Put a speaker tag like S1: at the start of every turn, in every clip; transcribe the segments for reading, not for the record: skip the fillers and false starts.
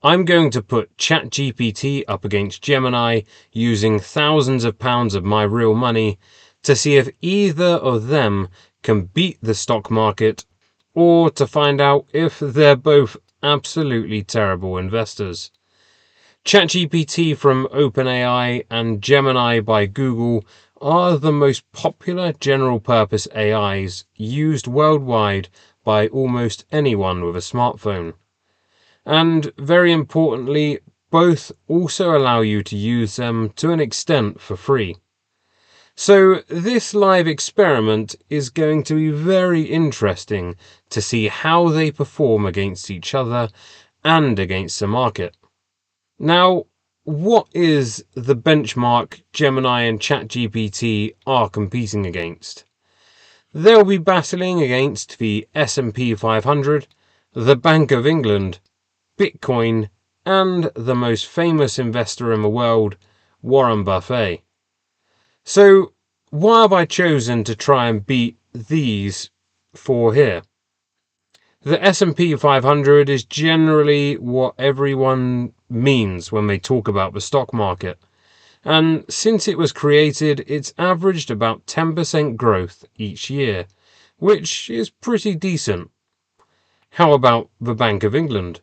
S1: I'm going to put ChatGPT up against Gemini using thousands of pounds of my real money to see if either of them can beat the stock market, or to find out if they're both absolutely terrible investors. ChatGPT from OpenAI and Gemini by Google are the most popular general-purpose AIs used worldwide by almost anyone with a smartphone. And very importantly, both also allow you to use them to an extent for free. So this live experiment is going to be very interesting to see how they perform against each other and against the market. Now, what is the benchmark Gemini and ChatGPT are competing against? They'll be battling against the S&P 500, the Bank of England, Bitcoin, and the most famous investor in the world, Warren Buffett. So, why have I chosen to try and beat these four here? The S&P 500 is generally what everyone means when they talk about the stock market. And since it was created, it's averaged about 10% growth each year, which is pretty decent. How about the Bank of England?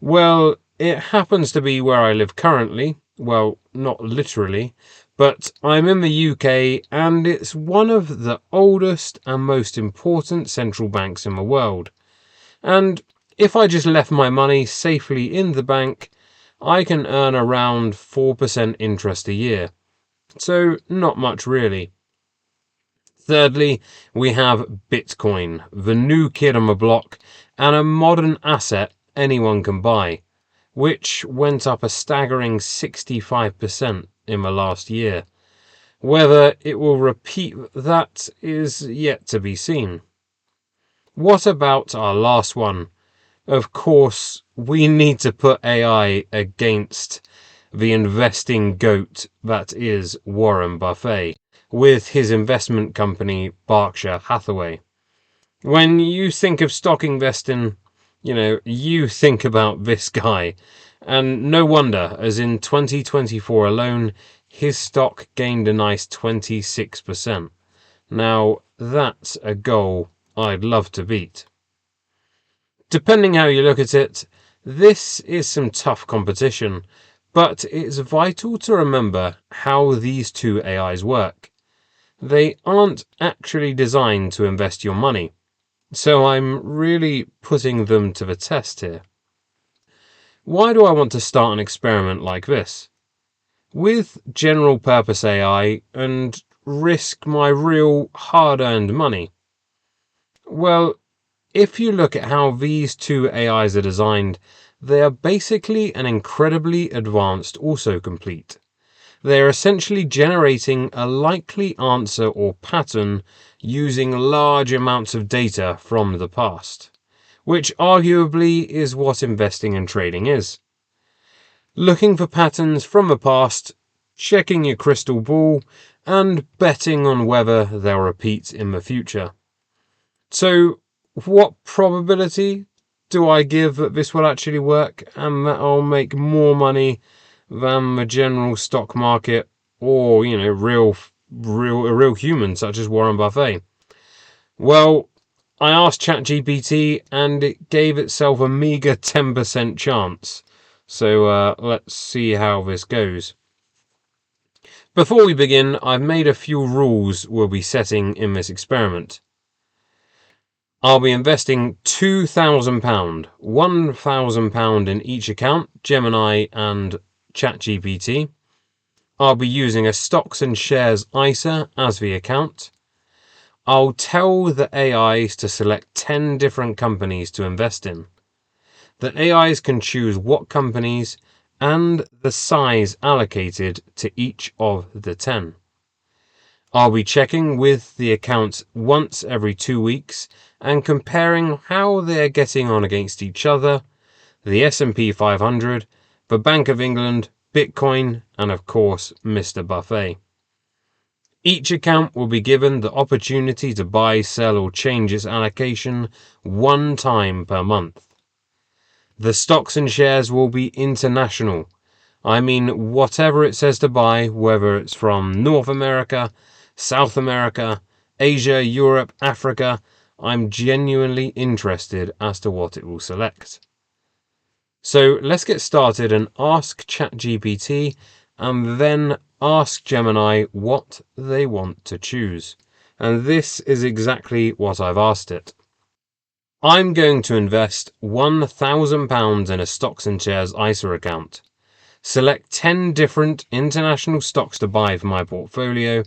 S1: Well, it happens to be where I live currently. Well, not literally, but I'm in the UK and it's one of the oldest and most important central banks in the world. And if I just left my money safely in the bank, I can earn around 4% interest a year. So not much really. Thirdly, we have Bitcoin, the new kid on the block and a modern asset anyone can buy, which went up a staggering 65% in the last year. Whether it will repeat that is yet to be seen. What about our last one? Of course, we need to put AI against the investing goat that is Warren Buffett, with his investment company Berkshire Hathaway. When you think of stock investing, you think about this guy. And no wonder, as in 2024 alone, his stock gained a nice 26%. Now, that's a goal I'd love to beat. Depending how you look at it, this is some tough competition, but it's vital to remember how these two AIs work. They aren't actually designed to invest your money, so I'm really putting them to the test here. Why do I want to start an experiment like this? With general purpose AI and risk my real hard-earned money? Well, if you look at how these two AIs are designed, they are basically an incredibly advanced autocomplete. They are essentially generating a likely answer or pattern using large amounts of data from the past, which arguably is what investing and trading is. Looking for patterns from the past, checking your crystal ball, and betting on whether they'll repeat in the future. So, what probability do I give that this will actually work and that I'll make more money than the general stock market or, a real human such as Warren Buffett? Well, I asked ChatGPT and it gave itself a meager 10% chance. So let's see how this goes. Before we begin, I've made a few rules we'll be setting in this experiment. I'll be investing £2,000, £1,000 in each account, Gemini and ChatGPT. I'll be using a stocks and shares ISA as the account. I'll tell the AIs to select 10 different companies to invest in. The AIs can choose what companies and the size allocated to each of the 10. I'll be checking with the accounts once every 2 weeks and comparing how they're getting on against each other, the S&P 500, the Bank of England, Bitcoin, and of course, Mr. Buffett. Each account will be given the opportunity to buy, sell, or change its allocation one time per month. The stocks and shares will be international. I mean, whatever it says to buy, whether it's from North America, South America, Asia, Europe, Africa, I'm genuinely interested as to what it will select. So let's get started and ask ChatGPT and then ask Gemini what they want to choose. And this is exactly what I've asked it. I'm going to invest £1,000 in a stocks and shares ISA account. Select 10 different international stocks to buy for my portfolio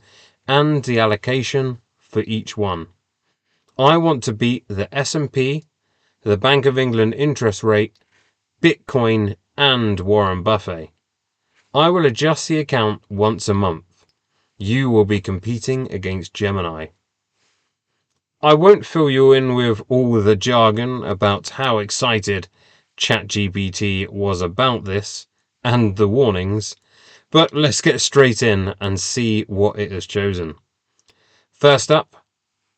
S1: and the allocation for each one. I want to beat the S&P, the Bank of England interest rate, Bitcoin, and Warren Buffett. I will adjust the account once a month. You will be competing against Gemini. I won't fill you in with all the jargon about how excited ChatGPT was about this and the warnings, but let's get straight in and see what it has chosen. First up,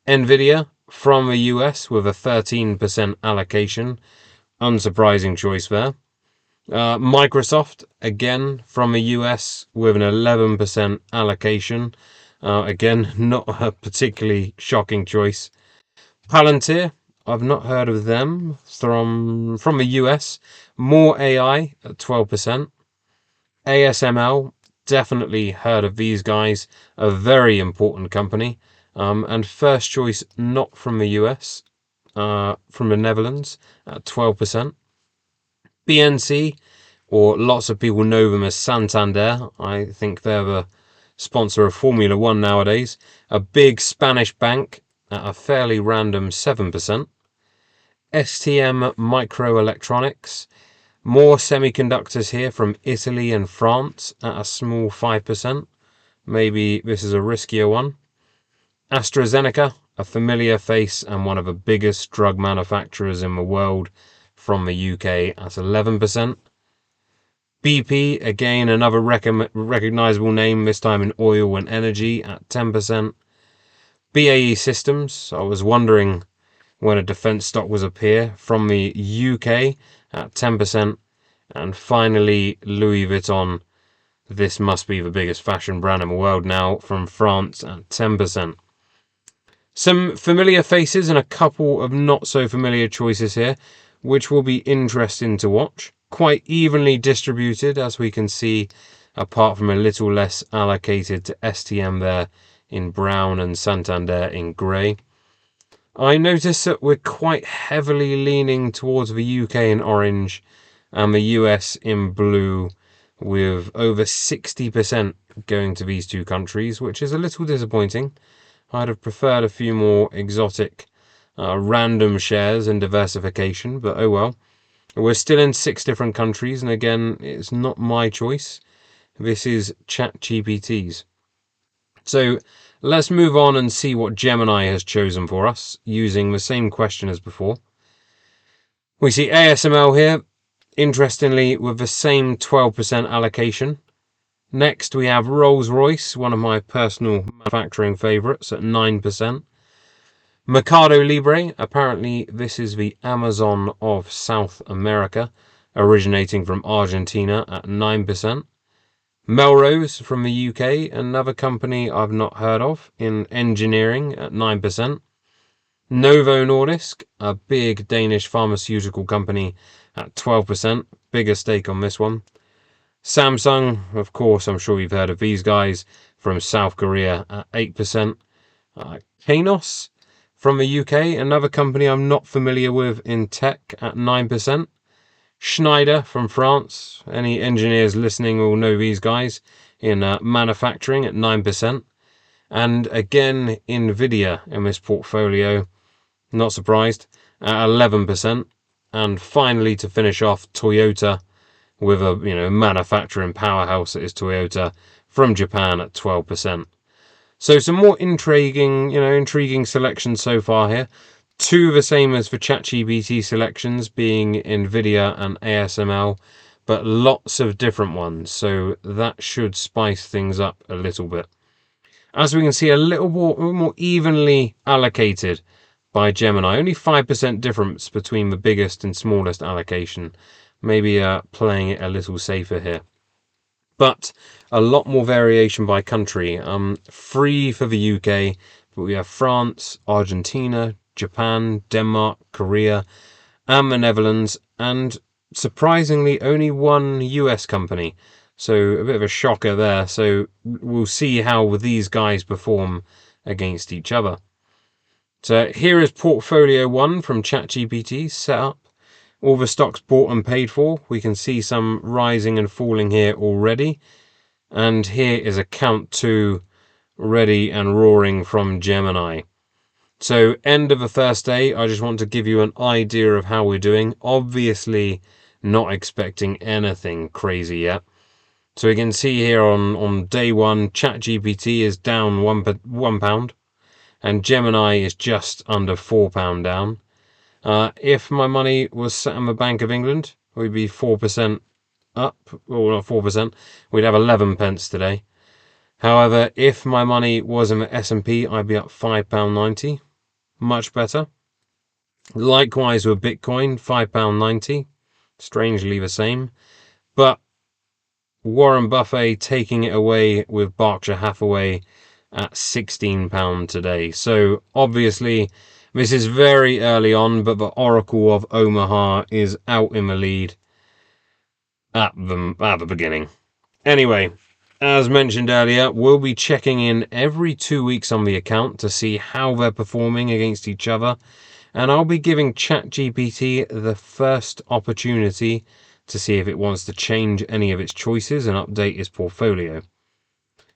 S1: Nvidia from the US with a 13% allocation. Unsurprising choice there. Microsoft, again from the US with an 11% allocation. Again, not a particularly shocking choice. Palantir, I've not heard of them, from the US. More AI at 12%. ASML, definitely heard of these guys, a very important company. And first choice not from the US, from the Netherlands at 12%. BNC, or lots of people know them as Santander. I think they're the sponsor of Formula One nowadays. A big Spanish bank at a fairly random 7%. STM Microelectronics. More semiconductors here from Italy and France at a small 5%. Maybe this is a riskier one. AstraZeneca, a familiar face and one of the biggest drug manufacturers in the world from the UK at 11%. BP, again another recognizable name, this time in oil and energy at 10%. BAE Systems, I was wondering when a defence stock was appear, from the UK at 10%. And finally, Louis Vuitton, this must be the biggest fashion brand in the world now, from France at 10%. Some familiar faces and a couple of not so familiar choices here, which will be interesting to watch. Quite evenly distributed, as we can see, apart from a little less allocated to STM there in brown and Santander in grey. I notice that we're quite heavily leaning towards the UK in orange and the US in blue, with over 60% going to these two countries, which is a little disappointing. I'd have preferred a few more exotic, random shares and diversification, but oh well. We're still in 6 different countries, and again, it's not my choice. This is ChatGPT's. So let's move on and see what Gemini has chosen for us, using the same question as before. We see ASML here, interestingly, with the same 12% allocation. Next, we have Rolls-Royce, one of my personal manufacturing favourites, at 9%. Mercado Libre, apparently this is the Amazon of South America, originating from Argentina at 9%. Melrose from the UK, another company I've not heard of, in engineering at 9%. Novo Nordisk, a big Danish pharmaceutical company at 12%, bigger stake on this one. Samsung, of course, I'm sure you've heard of these guys, from South Korea at 8%. Kainos from the UK, another company I'm not familiar with in tech at 9%. Schneider from France, any engineers listening will know these guys, in manufacturing at 9%. And again, Nvidia in this portfolio, not surprised, at 11%. And finally, to finish off, Toyota, with a manufacturing powerhouse that is Toyota, from Japan at 12%. So some more intriguing selections so far here. 2 the same as for ChatGPT selections, being Nvidia and ASML, but lots of different ones, so that should spice things up a little bit. As we can see, a little more evenly allocated by Gemini. Only 5% difference between the biggest and smallest allocation. Maybe playing it a little safer here. But a lot more variation by country. Free for the UK, but we have France, Argentina, Japan, Denmark, Korea, and the Netherlands, and surprisingly only one US company. So a bit of a shocker there. So we'll see how these guys perform against each other. So here is portfolio 1 from ChatGPT set up. All the stocks bought and paid for. We can see some rising and falling here already. And here is account 2 ready and roaring from Gemini. So end of the first day, I just want to give you an idea of how we're doing. Obviously not expecting anything crazy yet. So we can see here on day 1, ChatGPT is down £1 and Gemini is just under £4 down. If my money was sat in the Bank of England, we'd be 4% up. Well, not 4%. We'd have 11 pence today. However, if my money was in the S&P, I'd be up £5.90. Much better. Likewise with Bitcoin, £5.90. Strangely the same. But Warren Buffett taking it away with Berkshire Hathaway at £16 today. So obviously this is very early on, but the Oracle of Omaha is out in the lead at the beginning. Anyway, as mentioned earlier, we'll be checking in every 2 weeks on the account to see how they're performing against each other, and I'll be giving ChatGPT the first opportunity to see if it wants to change any of its choices and update its portfolio.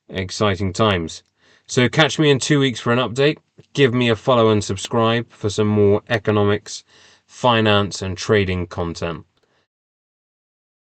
S1: Exciting times. So catch me in 2 weeks for an update. Give me a follow and subscribe for some more economics, finance and trading content.